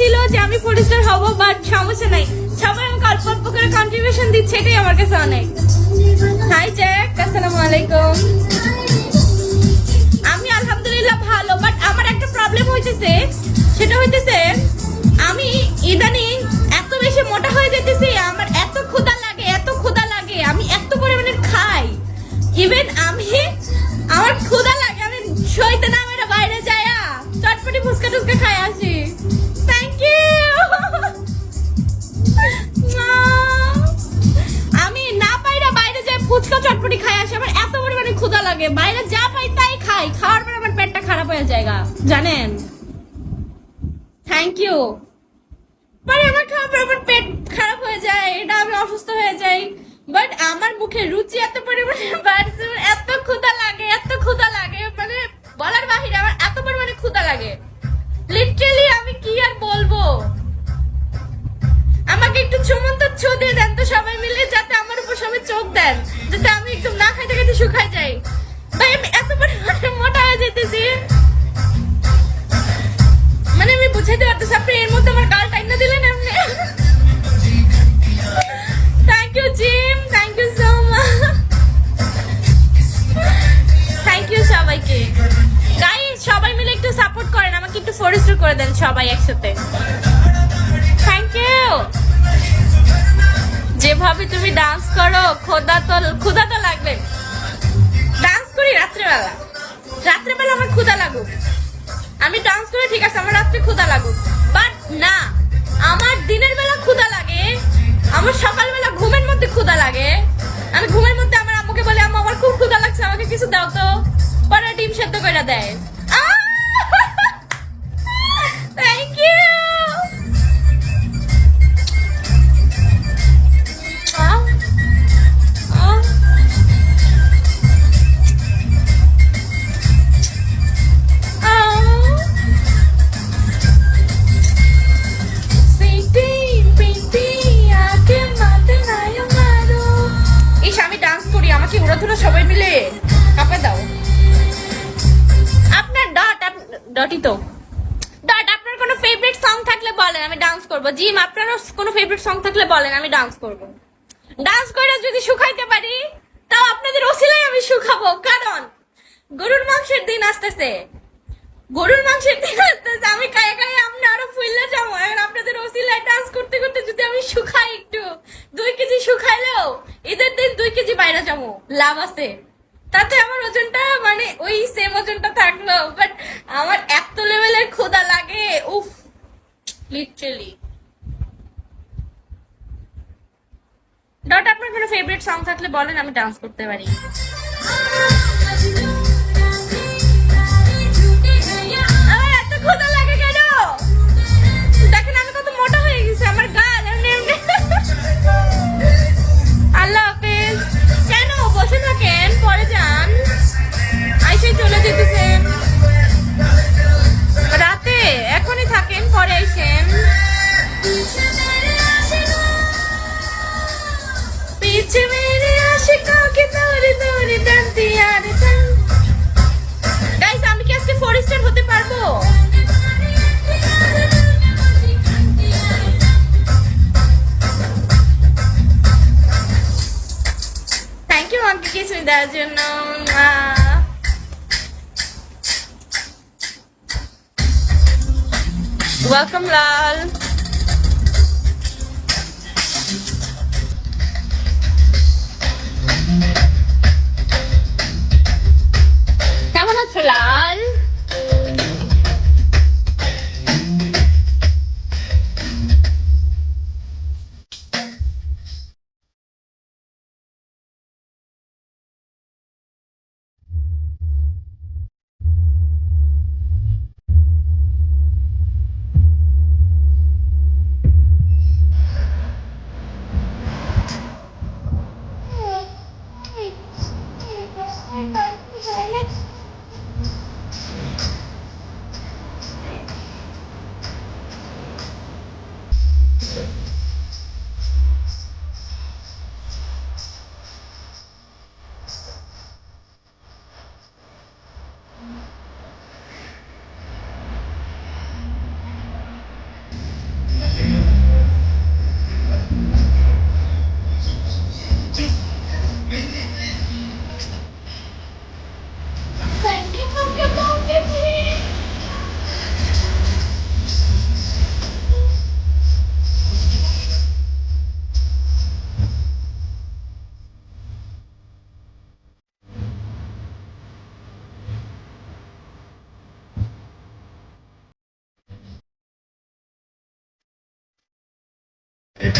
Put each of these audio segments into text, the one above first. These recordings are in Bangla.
ছিল যে আমি 4 স্টার হব, বাট সমস্যা নাই, সবাই আমাকে অল্প অল্প করে কন্ট্রিবিউশন দিচ্ছে, এটাই আমার কাছে অনেক। হাই জ্যাক, আসসালামু আলাইকুম। আমি আলহামদুলিল্লাহ ভালো, বাট আমার একটা প্রবলেম হইতেছে, সেটা হইতেছে আমি ইদানিং এত বেশি মোটা হয়ে যেতেছি, আমার এত ক্ষুধা লাগে, এত ক্ষুধা লাগে, আমি এত পরিমাণে খাই, ইভেন আমার ক্ষুধা লাগে, আমি সইতে না মেরে বাইরে যায়া চটপটি ফুচকা টুচকা খাই আসি। Thank you. আমি না পাইরা বাইরে যাই ফুচকা চটপটি খাই আসি, আমার এত পরিমাণে ক্ষুধা লাগে, বাইরে যা পাই তাই খাই, খাওয়ার পর আমার পেটটা খারাপ হয়ে যায় জানেন। Thank you. পরে আমার খাওয়ার পর আমার পেট খারাপ হয়ে যায়, এটা আমি অসুস্থ হয়ে যাই, বাট আমার মুখে রুচি এত পরিমাণে বাড়ছে, এত ক্ষুধা লাগে, এত ক্ষুধা লাগে, মানে বলার বাহিরে, আমার এত পরিমাণে ক্ষুধা লাগে, লিটারালি আমি কি আর বলবো। আমাকে একটু চুমন্ত ছো দিয়ে দেন তো সবাই মিলে, যাতে আমার উপর সবাই চোখ দেন, যাতে আমি একটু না খাইতে খাইতে শুকাই যাই। ভাই আমি এত পরিমাণে মোটা হয়ে যেতেছি, মানে আমি বুঝাইতে পারতেছি, আপনি এর মধ্যে আমার গাল টাইনা দিলেন এমনি। Thank you Jim, thank you so much, thank you সবাইকে। গাইস সবাই মিলে একটু সাপোর্ট করেন আমাকে, একটু 4 স্টার করে দেন সবাই একসাথে। Thank you. যেভাবে তুমি ডান্স করো, ক্ষুধা তো লাগবে। ডান্স করি রাত্রেবেলা, রাত্রেবেলা আমার ক্ষুধা লাগুক, আমি ডান্স করে ঠিক আছে, আমার রাত্রে ক্ষুধা লাগুক, বাট না, আমার দিনের বেলা ক্ষুধা লাগে, আমার সকালবেলা ঘুমের মধ্যে ক্ষুধা লাগে, আমি ঘুমের মধ্যে আমার আম্মুকে বলি আম্মু আমার খুব ক্ষুধা লাগছে, আমাকে কিছু দাও তো, পরে ডিম সেদ্ধ করে দেয়। Thank you. সবাই মিলে কাপে দাও। আপনার ডটই তো ডট, আপনার কোনো ফেভারিট সং থাকলে বলেন, আমি ডান্স করব। জিম আপনারও কোনো ফেভারিট সং থাকলে বলেন, আমি ডান্স করব। ডান্স করে যদি শুকাইতে পারি তাও আপনাদের ওসিলাই আমি শুকাবো, কারণ গরুর মাংসের দিন আসতেছে, গরুর মাংসের দিন আসতেছে, আমি কায়ে কায়ে আপনি আরো ফুললে যাবো। এখন আপনাদের ওসিলায় ডান্স করতে করতে যদি আমি শুকাই, একটু 2 কেজি শুকাইলেও ঈদের দিন 2 কেজি বাইরে যাবো, লাভ আছে, তাতে আমার ওজনটা মানে ওই সেম ওজনটা থাকলো, বাট আমার এত লেভেলের ক্ষুধা লাগে, উফ লিটারালি। ডট আপনার কোনো ফেভারিট সং থাকলে বলেন, আমি ডান্স করতে পারি। ক্ষুধা লাগে কেন দেখেন, আমি কত মোটা হয়ে গেছি, আমার গাল এমনি এমনি। আল্লাহ হাফেজ। কেন বসে থাকেন, পরে যান, আইসে চলে যেতেছেন রাতে, এখনই থাকেন, পরে আইসেন। পিছে মেরে আশিকা কে তোরে তোরে টানতি আর টান। গাইস আমি কি আজকে 4 স্টার হতে পারবো? থ্যাংক ইউ আমাকে কিছু দেওয়ার জন্য। ওয়েলকাম লাল। কেমন আছো লাল? লিসা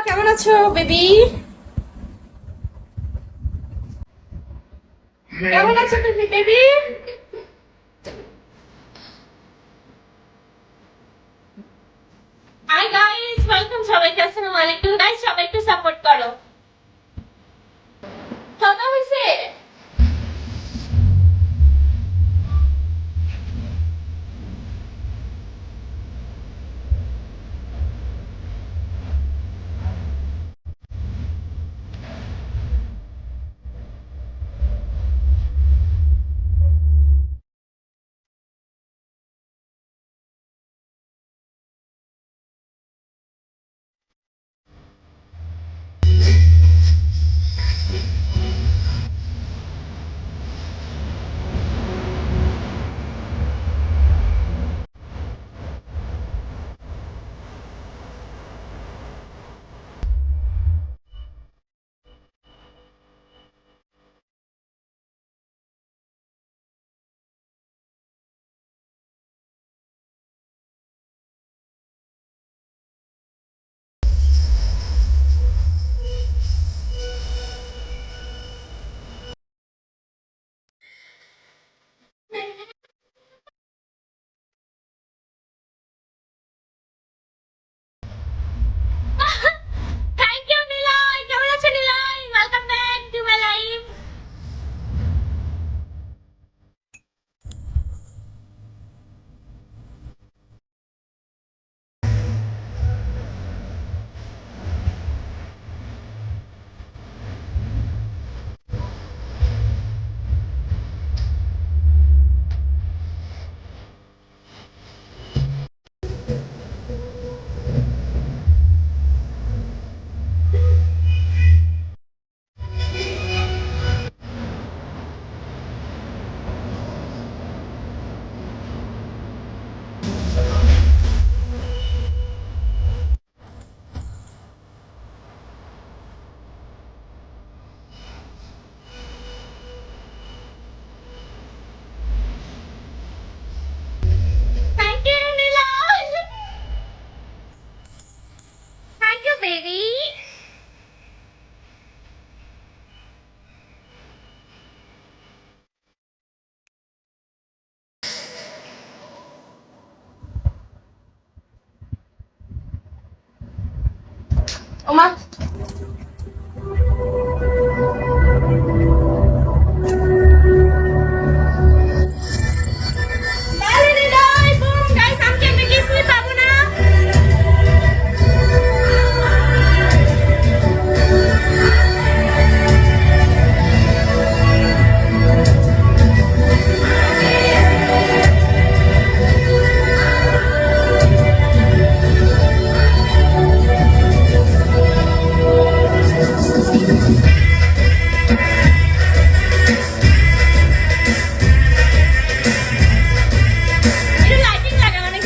কেমন আছো বেবি? কেমন আছো তুমি বেবি? হাই গাইস, ওয়েলকাম সবাইকে। আসসালামু আলাইকুম গাইস, সবাই একটু সাপোর্ট করো। কথা হইছে? Thank you Niloy. কেমন আছো Niloy? Welcome back to my life. Thank you Niloy. Thank you baby. ওমা